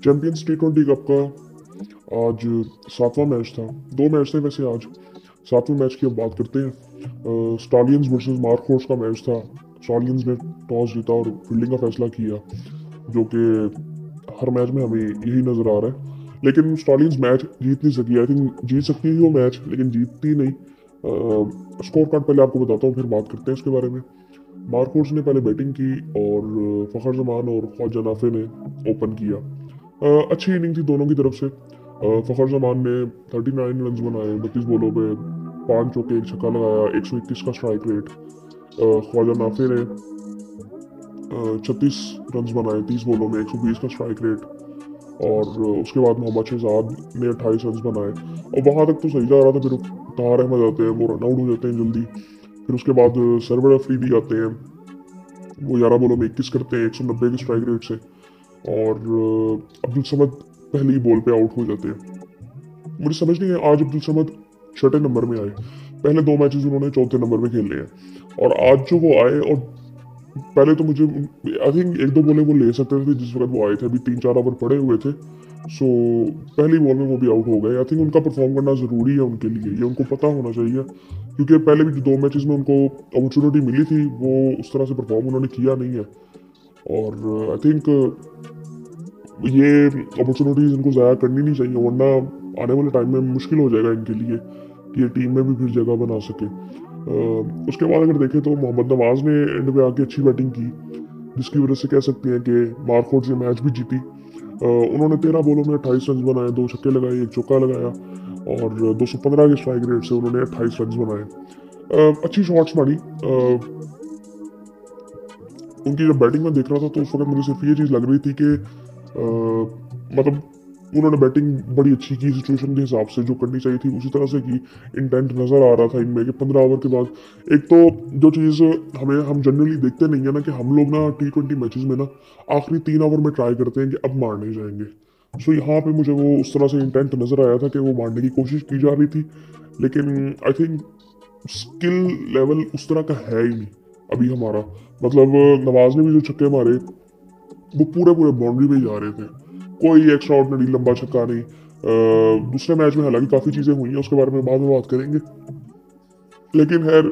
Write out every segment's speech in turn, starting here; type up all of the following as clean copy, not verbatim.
Champions टी20 cup का आज सातवां मैच था। दो मैच थे वैसे आज। सातवें मैच की अब बात करते हैं। स्टालियंस वर्सेस मार्क हॉर्स का मैच था। स्टालियंस ने टॉस जीता और फील्डिंग का फैसला किया, जो कि हर मैच में हमें यही नजर आ रहा है। लेकिन स्टालियंस मैच जीत नहीं सकी। आई थिंक जीत सकती थी वो मैच, लेकिन जीतती नहीं। स्कोर कार्ड पहले आपको बताता हूँ, फिर बात करते हैं इसके बारे में। मार्क हॉर्स ने पहले बैटिंग की और फखर जमान और ख्वाजा नाफे ने ओपन किया। अच्छी इनिंग थी दोनों की तरफ से। फखर जमान ने 39 रन बनाए 32 बॉलों पे, 5 चौके एक छक्का लगाया, 121 का स्ट्राइक रेट। ख्वाजा नाफे ने 36 रन बनाए 30 बॉलों में, 120 का स्ट्राइक रेट। और उसके बाद मोहम्मद शहजाद ने 28 रन बनाए। और वहां तक तो सही जा रहा था, फिर तार अहमद आते हैं, वो रन आउट हो जाते हैं जल्दी। फिर उसके बाद सरवर अफरीदी आते हैं, वो 11 बॉलों में 21 करते हैं 190 के स्ट्राइक रेट से। और अब्दुल समद पहले ही बॉल पे आउट हो जाते हैं। मुझे समझ नहीं है, आज अब्दुल समद छठे नंबर में आए। पहले दो मैचेस उन्होंने चौथे नंबर में खेले हैं, और आज जो वो आए, और पहले तो मुझे आई थिंक एक दो बॉलें वो ले सकते थे जिस वक्त वो आए थे। अभी 3-4 ओवर पड़े हुए थे, सो पहली बॉल में वो भी आउट हो गए। आई थिंक उनका परफॉर्म करना ज़रूरी है उनके लिए, ये उनको पता होना चाहिए, क्योंकि पहले भी जो दो मैचेस में उनको अपॉर्चुनिटी मिली थी, वो उस तरह से परफॉर्म उन्होंने किया नहीं है। और आई थिंक ये अपॉर्चुनिटीज इनको ज़ाया करनी नहीं चाहिए, वरना आने वाले टाइम में मुश्किल हो जाएगा इनके लिए कि ये टीम में भी फिर जगह बना सके। उसके बाद अगर देखें तो मोहम्मद नवाज ने एंड पे आके अच्छी बैटिंग की, जिसकी वजह से कह सकते हैं कि मार्कफोर्ड से मैच भी जीती। उन्होंने 13 बॉलों में 28 रन बनाए, 2 छक्के लगाए, एक चौका लगाया, और 215 के स्ट्राइक रेट से उन्होंने 28 रन बनाए। अच्छी शॉट्स मारी। उनकी जब बैटिंग में देख रहा था तो उस वक्त मुझे सिर्फ ये चीज़ लग रही थी कि मतलब उन्होंने बैटिंग बड़ी अच्छी की, सिचुएशन के हिसाब से जो करनी चाहिए थी उसी तरह से की। इंटेंट नज़र आ रहा था इनमें कि 15 ओवर के बाद एक तो जो चीज़ हम जनरली देखते नहीं है ना, कि हम लोग ना टी20 मैचेस में ना आखिरी 3 ओवर में ट्राई करते हैं कि अब मारने जाएंगे। सो यहाँ पे मुझे वो उस तरह से इंटेंट नज़र आया था कि वो मारने की कोशिश की जा रही थी, लेकिन आई थिंक स्किल लेवल उस तरह का है ही नहीं अभी हमारा। मतलब नवाज ने भी जो छक्के मारे, वो पूरे पूरे बाउंड्री पे ही जा रहे थे, कोई एक्स्ट्रा ऑर्डिनरी लंबा छक्का नहीं। दूसरे मैच में हालांकि काफ़ी चीज़ें हुई हैं, उसके बारे में बाद में बात करेंगे। लेकिन खैर,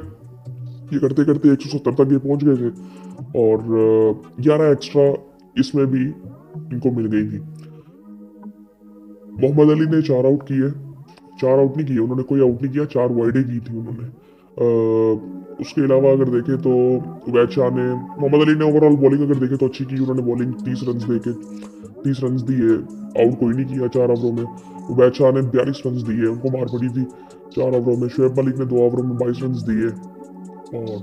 ये करते करते 170 तक ये पहुंच गए थे, और 11 एक्स्ट्रा इसमें भी इनको मिल गई थी। मोहम्मद अली ने 4 आउट किए। 4 आउट नहीं किए उन्होंने, कोई आउट नहीं किया, 4 वाइडें की थी उन्होंने। उसके अलावा अगर देखें तो उबैद शाह ने, मोहम्मद अली ने ओवरऑल बॉलिंग अगर देखें तो अच्छी की उन्होंने। बॉलिंग 30 रन दे के 30 रन दिए, आउट कोई नहीं किया 4 ओवरों में। उबैद शाह ने 42 रन दिए, उनको मार पड़ी थी 4 ओवरों में। शुएब मलिक ने 2 ओवरों में 22 रन दिए, और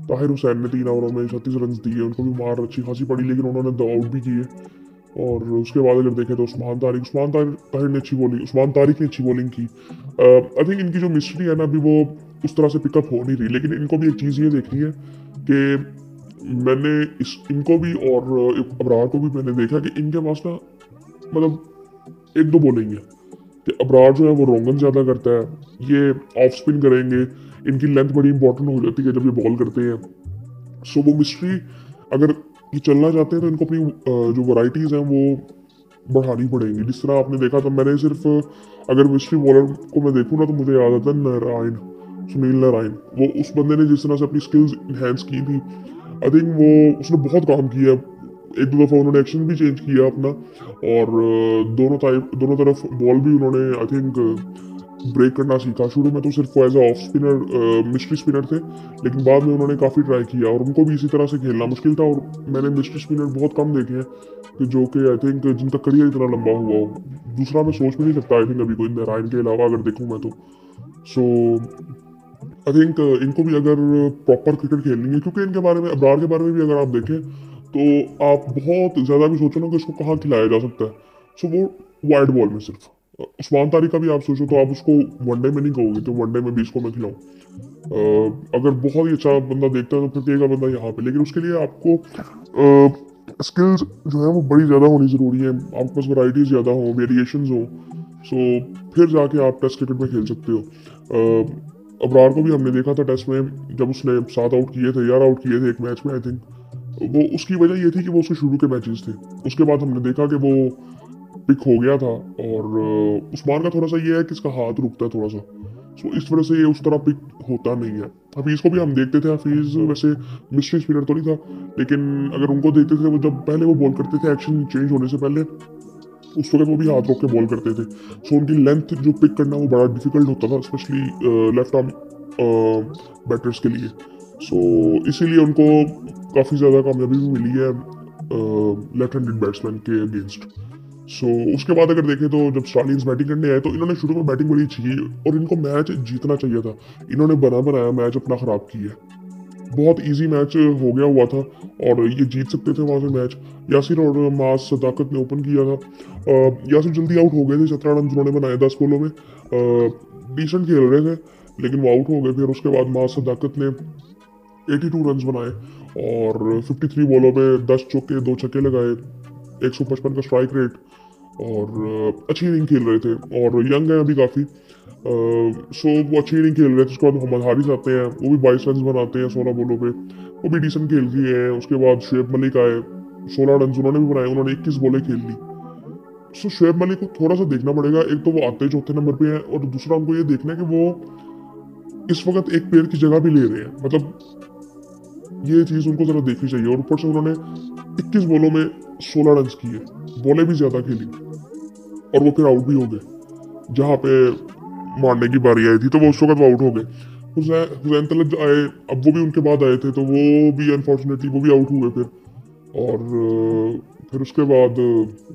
ताहिर हुसैन ने 3 ओवरों में 36 रन दिए, उनको भी मार अच्छी खासी पड़ी, लेकिन उन्होंने 2 आउट भी किए। और उसके बाद अगर देखें तो उस्मान तारिक ने अच्छी बॉलिंग की। आई थिंक इनकी जो मिस्ट्री है ना, अभी वो उस तरह से पिकअप हो नहीं रही, लेकिन इनको भी एक चीज़ ये देखनी है कि मैंने इनको भी और अबरार को भी मैंने देखा कि इनके पास ना, मतलब एक दो बॉलिंग है कि अबरार जो है वो रोंगन ज़्यादा करता है, ये ऑफ स्पिन करेंगे, इनकी लेंथ बड़ी इंपॉर्टेंट हो जाती है जब ये बॉल करते हैं। सो वो मिस्ट्री, अगर ये चलना चाहते हैं तो इनको अपनी जो वैरायटीज़ हैं वो बढ़ानी पड़ेंगी। जिस तरह आपने देखा था, मैंने सिर्फ अगर मिस्ट्री बॉलर को मैं देखूँ ना, तो मुझे याद आता है नारायण, सुनील नारायण। वो उस बंदे ने जिस तरह से अपनी स्किल्स इन्हेंस की थी, आई थिंक वो उसने बहुत काम किया। एक दो दफ़ा उन्होंने एक्शन भी चेंज किया अपना, और दोनों तरफ बॉल भी उन्होंने आई थिंक ब्रेक करना सीखा। शुरू में तो सिर्फ as off spinner, mystery spinner थे, लेकिन बाद में उन्होंने काफ़ी ट्राई किया, और उनको भी इसी तरह से खेलना मुश्किल था। और मैंने मिस्ट्री स्पिनर बहुत कम देखे हैं कि जो कि आई थिंक जिनका करियर इतना लंबा हुआ हो। दूसरा मैं सोच भी नहीं सकता आई थिंक अभी कोई नारायण के अलावा अगर देखूँ मैं तो। सो आई थिंक इनको भी अगर प्रॉपर क्रिकेट खेलनी है, क्योंकि इनके बारे में, अबरार के बारे में भी अगर आप देखें तो आप बहुत ज़्यादा भी सोचो ना कि उसको कहाँ खिलाया जा सकता है, सो वो वाइड बॉल में सिर्फ। उस्मान तारिक का भी आप सोचो तो आप उसको वनडे में नहीं कहोगे कि वनडे में भी इसको मैं खिलाऊँ। अगर बहुत ही अच्छा बंदा देखता है तो फिर कहेगा बंदा यहाँ पे, लेकिन उसके लिए आपको स्किल्स जो है वो बड़ी ज़्यादा होनी ज़रूरी है, आपके पास वैराइटीज ज़्यादा हो, वेरिएशंस हो। सो फिर जाके आप टेस्ट क्रिकेट में खेल सकते हो। अबरार को भी हमने देखा था टेस्ट में, जब उसने 7 आउट किए थे, 11 आउट किए थे एक मैच में आई थिंक। वो उसकी वजह ये थी कि वो उसके शुरू के मैचेस थे। उसके बाद हमने देखा कि वो पिक हो गया था, और उस्मान का थोड़ा सा ये है कि इसका हाथ रुकता है थोड़ा सा, सो इस वजह से ये उस तरह पिक होता नहीं है। हफीज़ को भी हम देखते थे, हफीज़ वैसे मिस्ट्री स्पिनर तो नहीं था, लेकिन अगर उनको देखते थे, वो जब पहले वो बॉल करते थे एक्शन चेंज होने से पहले, उस वक्त वो भी हाथ रोक के बॉल करते थे। सो उनकी लेंथ जो पिक करना वो बड़ा डिफिकल्ट होता था, स्पेशली लेफ्ट आर्म बैटर्स के लिए। सो इसीलिए उनको काफ़ी ज़्यादा कामयाबी भी मिली है लेफ्ट हैंडेड बैट्समैन के अगेंस्ट। सो उसके बाद अगर देखें तो जब स्टार्लिंग्स बैटिंग करने आए तो इन्होंने शुरू में बैटिंग बड़ी अच्छी की, और इनको मैच जीतना चाहिए था। इन्होंने बना बनाया मैच अपना ख़राब किया। बहुत इजी मैच हो गया हुआ था, और ये जीत सकते थे वहाँ से मैच। यासिर और मास सदाकत ने ओपन किया था। यासिर जल्दी आउट हो गए थे, 17 रन उन्होंने बनाए 10 बॉलों में। डिसेंट खेल रहे थे, लेकिन वो आउट हो गए। फिर उसके बाद मास सदाकत ने 82 रन बनाए, और 53 बॉलों में 10 चौके 2 छक्के लगाए, 155 का स्ट्राइक रेट, और अच्छी इनिंग खेल रहे थे। और यंग है अभी काफ़ी, सो वो अच्छी इनिंग खेल रहे थे। उसके बाद मोहम्मद हारिस आते हैं, वो भी 22 रन बनाते हैं 16 बॉलों पे, वो भी डिसेंट खेल रही है। उसके बाद शुएब मलिक आए, 16 रन उन्होंने भी बनाए, उन्होंने 21 बॉलें खेल ली। सो शुएब मलिक को थोड़ा सा देखना पड़ेगा, एक तो वो आते चौथे नंबर पे है, और दूसरा उनको ये देखना है कि वो इस वक्त एक पेयर की जगह भी ले रहे हैं, मतलब ये चीज़ उनको ज़रा देखनी चाहिए। और ऊपर से उन्होंने 21 बॉलों में 16 रन किए, बॉलें भी ज़्यादा खेली, और वो फिर आउट भी हो गए। जहाँ पे मारने की बारी आई थी तो वो उस वक्त आउट हो गए। हुसैन तलत आए, अब वो भी उनके बाद आए थे, तो वो भी अनफॉर्चुनेटली वो भी आउट हुए फिर। और फिर उसके बाद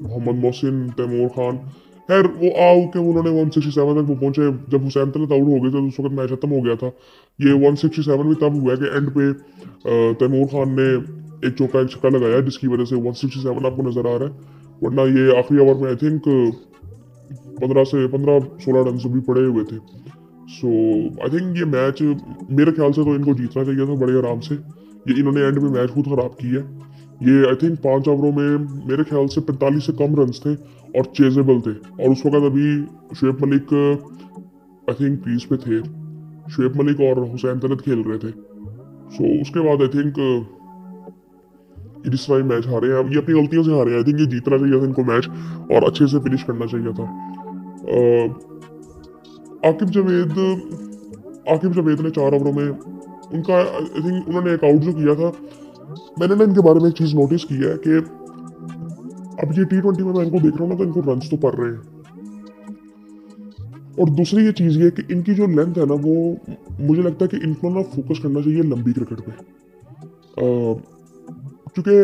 मोहम्मद मोहसिन, तैमूर खान, खैर वो आओ के उन्होंने 167 तक वो पहुंचे। जब हुसैन तलत आउट हो गए थे तो उस वक्त मैच खत्म हो गया था। ये 167 भी तब हुआ कि एंड पे तैमूर खान ने एक चौका एक छक्का लगाया, जिसकी वजह से 167 आपको नजर आ रहा है। वरना ये आखिरी ओवर में आई थिंक 15 16 रन भी पड़े हुए थे। सो आई थिंक ये मैच मेरे ख्याल से तो इनको जीतना चाहिए था बड़े आराम से। ये इन्होंने एंड में मैच खुद खराब की है। ये आई थिंक 5 ओवरों में मेरे ख्याल से 45 से कम रन थे और चेजेबल थे, और उस वक्त अभी Shoaib Malik I think crease पे थे। शुएब मलिक और हुसैन तलत खेल रहे थे। सो उसके बाद आई थिंक इस टाइम मैच हारे हैं। ये अपनी गलतियों से हारे हैं। आई थिंक ये जीतना चाहिए था इनको मैच, और अच्छे से फिनिश करना चाहिए था। आकिब जावेद ने 4 ओवरों में उनका आई थिंक उन्होंने एक आउट जो किया था। मैंने ना इनके बारे में एक चीज़ नोटिस की है कि अब ये T20 में मैं इनको देख रहा हूँ ना, तो इनको रन्स तो पड़ रहे हैं, और दूसरी ये चीज़ ये कि इनकी जो लेंथ है ना, वो मुझे लगता है कि इनको ना फोकस करना चाहिए लंबी क्रिकेट पे। क्योंकि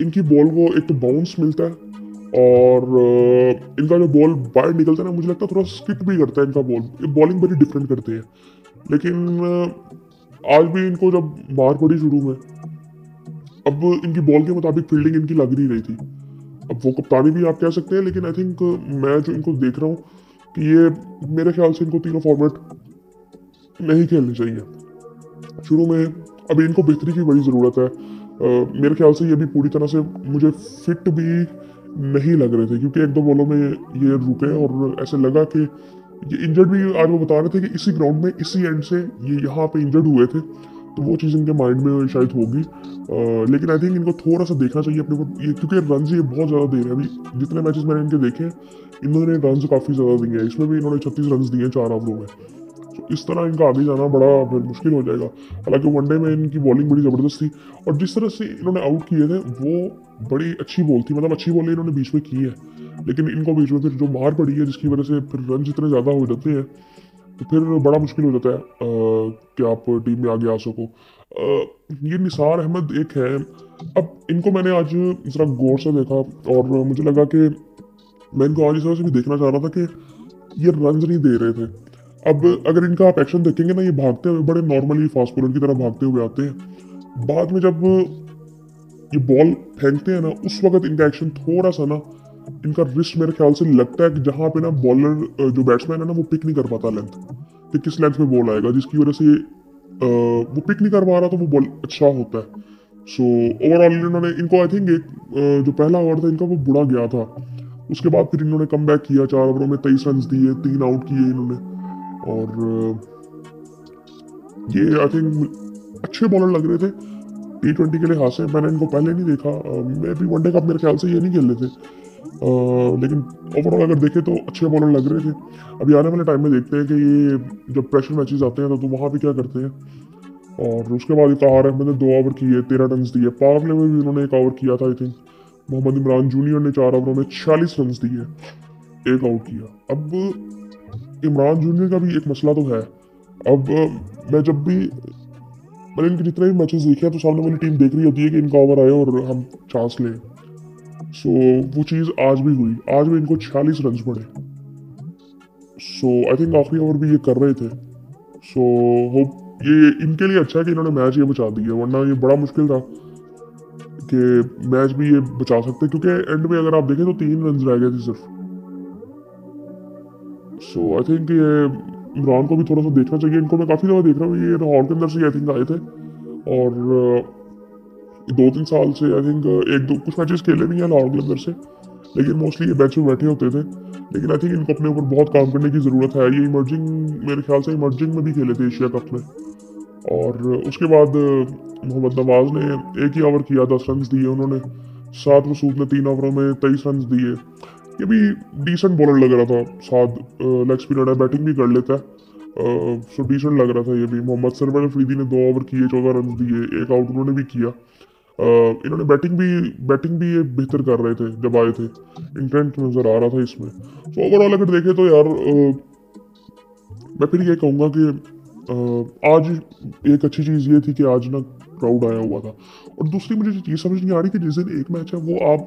इनकी बॉल को एक तो बाउंस मिलता है, और इनका जो बॉल बाहर निकलता है ना, मुझे लगता है थोड़ा स्किप भी करता है इनका बॉल। ये बॉलिंग बड़ी डिफरेंट करते हैं, लेकिन आज भी इनको जब मार पड़ी शुरू में, अब इनकी बॉल के मुताबिक फील्डिंग इनकी लग नहीं रही थी। अब वो कप्तानी भी आप कह सकते हैं, लेकिन आई थिंक मैं जो इनको देख रहा हूँ कि ये मेरे ख्याल से इनको तीनों फॉर्मेट नहीं खेलने चाहिए शुरू में। अभी इनको बेहतरी की बड़ी ज़रूरत है। मेरे ख्याल से ये भी पूरी तरह से मुझे फिट भी नहीं लग रहे थे, क्योंकि एक दो बॉलों में ये रुके, और ऐसे लगा कि ये इंजर्ड भी। आज वो बता रहे थे कि इसी ग्राउंड में इसी एंड से ये यहाँ पे इंजर्ड हुए थे, तो वो चीज़ इनके माइंड में शायद होगी। लेकिन आई थिंक इनको थोड़ा सा देखना चाहिए अपने को, ये क्योंकि रन ये बहुत ज़्यादा दे रहे हैं। अभी जितने मैचेस मैंने इनके देखे हैं, इन्होंने रन काफ़ी ज़्यादा दिए हैं। इसमें भी इन्होंने 36 रन दिए हैं 4 ओवरों में। तो इस तरह इनका आगे जाना बड़ा फिर मुश्किल हो जाएगा। हालांकि वनडे में इनकी बॉलिंग बड़ी ज़बरदस्त थी, और जिस तरह से इन्होंने आउट किए थे वो बड़ी अच्छी बॉल थी, मतलब अच्छी बॉलें इन्होंने बीच में की है। लेकिन इनको बीच में फिर जो मार पड़ी है, जिसकी वजह से फिर रन इतने ज़्यादा हो जाते हैं, तो फिर बड़ा मुश्किल हो जाता है कि आप टीम में आगे आ सको। ये निसार अहमद एक है। अब इनको मैंने आज ज़रा गौर से देखा, और मुझे लगा कि मैं इनको आज इस तरह से भी देखना चाह रहा था कि ये रन नहीं दे रहे थे। अब अगर इनका आप एक्शन देखेंगे ना, ये भागते हुए बड़े नॉर्मली फास्ट बॉलर की तरह भागते हुए आते हैं। बाद में जब ये बॉल फेंकते हैं ना, उस वक्त इनका एक्शन थोड़ा सा ना, इनका रिस्ट मेरे ख्याल से लगता है कि जहाँ पे ना बॉलर जो बैट्समैन है ना, वो पिक नहीं कर पाता लेंथ कि किस लेंथ में बॉल आएगा, जिसकी वजह से वो पिक नहीं कर पा रहा, तो वो बॉल अच्छा होता है। सो ओवरऑल इन्होंने इनको आई थिंक एक जो पहला ओवर था इनका वो बुरा गया था। उसके बाद फिर इन्होंने कम बैक किया, 4 ओवरों में 23 रन दिए, 3 आउट किए इन्होंने। और ये आई थिंक अच्छे बॉलर लग रहे थे। T20 के लिहाज से मैंने इनको पहले नहीं देखा। मैं भी वनडे कप मेरे ख्याल से ये नहीं खेल रहे थे। लेकिन ओवरऑल अगर देखें तो अच्छे बॉलर लग रहे थे। अभी आने वाले टाइम में देखते हैं कि ये जब प्रेशर मैचेस आते हैं तो वहाँ पे क्या करते हैं। और उसके बाद कहार अहमद ने 2 ओवर किए, 13 रन दिए। पावर प्ले में भी उन्होंने 1 ओवर किया था I think. Mohammad Imran junior ने 4 ओवरों में 46 रन दिए, 1 आउट किया। अब इमरान जूनियर का भी एक मसला तो है। अब मैं जब भी मैंने इनके जितने भी मैचेस देखे हैं तो सामने वाली टीम देख रही होती है कि इनका ओवर आए और हम चांस लें। सो वो चीज़ आज भी हुई, आज भी इनको 46 रन पड़े। सो आई थिंक आखिरी ओवर भी ये कर रहे थे। सो होप ये इनके लिए अच्छा है कि इन्होंने मैच ये बचा दिया, वरना ये बड़ा मुश्किल था कि मैच भी ये बचा सकते, क्योंकि एंड में अगर आप देखें तो 3 रन रह गए थे सिर्फ। सो आई थिंक ये इमरान को भी थोड़ा सा देखना चाहिए। इनको मैं काफ़ी दफ़ा देख रहा हूँ, ये लाहौर के अंदर से आई थिंक आए थे और 2-3 साल से आई थिंक एक दो कुछ मैचेस खेले भी हैं लाहौर के अंदर से, लेकिन मोस्टली ये बेंच में बैठे होते थे। लेकिन आई थिंक इनको अपने ऊपर बहुत काम करने की ज़रूरत है। ये इमर्जिंग, मेरे ख्याल से इमर्जिंग में भी खेले थे एशिया कप में। और उसके बाद मोहम्मद नवाज ने 1 ही ओवर किया, 10 रन दिए उन्होंने। साद मसूद ने 3 ओवरों में 23 रन दिए। ये भी डिसेंट बॉलर लग रहा था। साद लेग स्पिनर है, बैटिंग भी कर लेता है। सो डिसेंट लग रहा था ये भी। मोहम्मद सरवर अफरीदी ने 2 ओवर किए, 14 रन दिए, 1 आउट उन्होंने भी किया। इन्होंने बैटिंग भी ये बेहतर कर रहे थे जब आए थे। इंटेंट नज़र आ रहा था इसमें। सो ओवरऑल अगर देखें तो यार मैं फिर ये कहूँगा कि आज एक अच्छी चीज़ ये थी कि आज ना क्राउड आया हुआ था। और दूसरी मुझे जो चीज़ समझ नहीं आ रही कि जिस दिन एक मैच है वो आप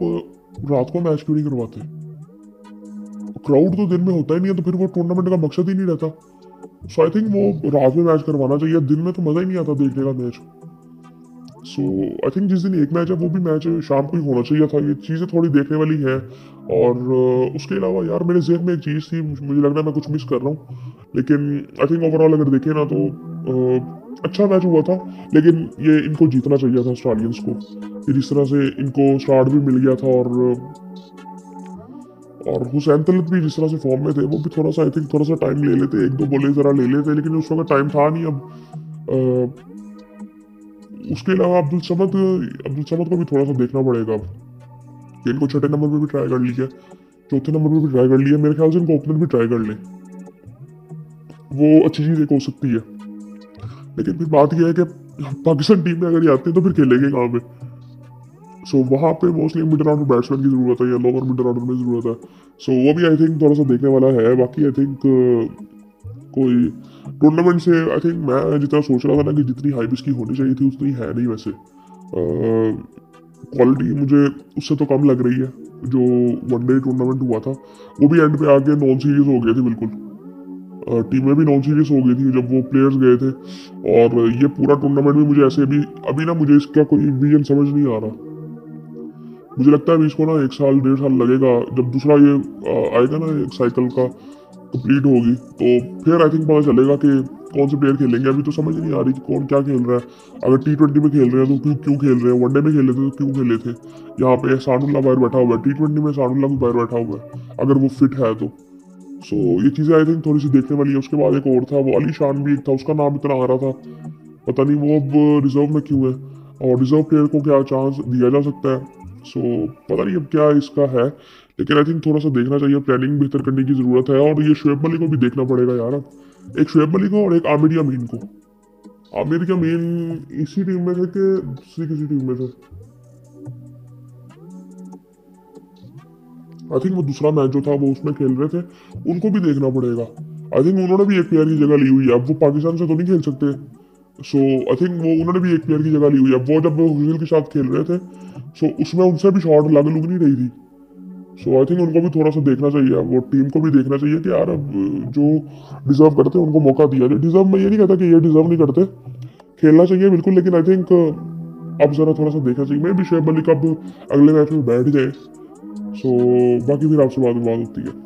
रात को मैच क्यों नहीं करवाते। क्राउड तो दिन में होता ही नहीं है, तो फिर वो टूर्नामेंट का मकसद ही नहीं रहता। सो आई थिंक वो रात में मैच करवाना चाहिए, दिन में तो मज़ा ही नहीं आता देखने का मैच। सो आई थिंक जिस दिन एक मैच है वो भी मैच शाम को ही होना चाहिए था। ये चीज़ें थोड़ी देखने वाली हैं। और उसके अलावा यार मेरे जहन में एक चीज़ थी, मुझे लग रहा है मैं कुछ मिस कर रहा हूँ, लेकिन आई थिंक ओवरऑल अगर देखें ना तो अच्छा मैच हुआ था। लेकिन ये इनको जीतना चाहिए था ऑस्ट्रेलियंस को, कि जिस तरह से इनको स्टार्ट भी मिल गया था। और हुसैन तलत भी जिस तरह से फॉर्म में थे, वो भी थोड़ा सा आई थिंक थोड़ा सा टाइम ले लेते, एक दो बॉले ज़रा ले लेते, लेकिन उस वक्त टाइम था नहीं। अब उसके अलावा अब्दुल समद को भी थोड़ा सा देखना पड़ेगा अब, कि इनको छठे नंबर पे भी ट्राई कर लिया, चौथे नंबर पे भी ट्राई कर लिया। मेरे ख्याल से इनको ओपनर भी ट्राई कर ले, वो अच्छी चीज़ एक हो सकती है। लेकिन फिर बात यह है कि पाकिस्तान टीम में अगर ये आते हैं तो फिर खेलेंगे कहाँ पे। सो वहाँ पे मोस्टली मिडल ऑर्डर बैट्समैन की ज़रूरत है या लोअर मिडल ऑर्डर में ज़रूरत है। सो वो भी आई थिंक थोड़ा सा देखने वाला है। बाकी आई थिंक कोई टूर्नामेंट से आई थिंक मैं जितना सोच रहा था ना कि जितनी हाइप इसकी होनी चाहिए थी उतनी है नहीं वैसे। क्वालिटी मुझे उससे तो कम लग रही है। जो वनडे टूर्नामेंट हुआ था वो भी एंड पे आके नॉन सीरीज हो गए थे बिल्कुल। टीमें भी नॉन सीरीज हो गई थी जब वो प्लेयर्स गए थे। और ये पूरा टूर्नामेंट भी मुझे ऐसे भी अभी ना मुझे इसका कोई विजन समझ नहीं आ रहा। मुझे लगता है अभी इसको ना 1 साल 1.5 साल लगेगा, जब दूसरा ये आएगा ना एक साइकिल का कंप्लीट होगी तो फिर आई थिंक पता चलेगा कि कौन से प्लेयर खेलेंगे। अभी तो समझ नहीं आ रही कि कौन क्या खेल रहा है। अगर T20 में खेल रहे हैं तो क्यों क्यों खेल रहे हैं, वनडे में खेले थे तो क्यों खेले थे। यहाँ पे सानुल्लाह बाहर बैठा हुआ है, T20 में सानुल्लाह भी बाहर बैठा हुआ है अगर वो फिट है तो। सो ये चीज़ें आई थिंक थोड़ी सी देखने वाली है। उसके बाद एक और था, वो अली शान भी एक था, उसका नाम इतना आ रहा था, पता नहीं वो अब रिजर्व में क्यों है। और रिजर्व प्लेयर को क्या चांस दिया जा सकता है। सो पता नहीं अब क्या इसका है, लेकिन आई थिंक थोड़ा सा देखना चाहिए, प्लानिंग बेहतर करने की ज़रूरत है। और ये शुएब मलिक को भी देखना पड़ेगा यार अब। एक शुएब मलिक को और एक आमिर यामीन को। आमिर यामीन इसी टीम में थे कि दूसरी किसी टीम में थे। आई थिंक वो दूसरा मैच जो था वो उसमें खेल रहे थे, उनको भी देखना पड़ेगा। आई थिंक उन्होंने भी एक प्लेयर की जगह ली हुई है, अब वो पाकिस्तान से तो नहीं खेल सकते। सो आई थिंक वो उन्होंने भी एक प्लेयर की जगह ली हुई है। अब वो जब वो हुजूल के साथ खेल रहे थे सो उसमें उनसे भी शॉट लग लुग नहीं रही थी। सो आई थिंक उनको भी थोड़ा सा देखना चाहिए, वो टीम को भी देखना चाहिए कि यार अब जो डिजर्व करते हैं उनको मौका दिया जाए। डिजर्व मैं ये नहीं कहता कि ये डिजर्व नहीं करते, खेलना चाहिए बिल्कुल, लेकिन आई थिंक अब जरा थोड़ा सा देखना चाहिए। मैं भी शुएब मलिक अब अगले मैच में बैठ जाए। सो बाकी फिर आपसे बाद में बात होती है।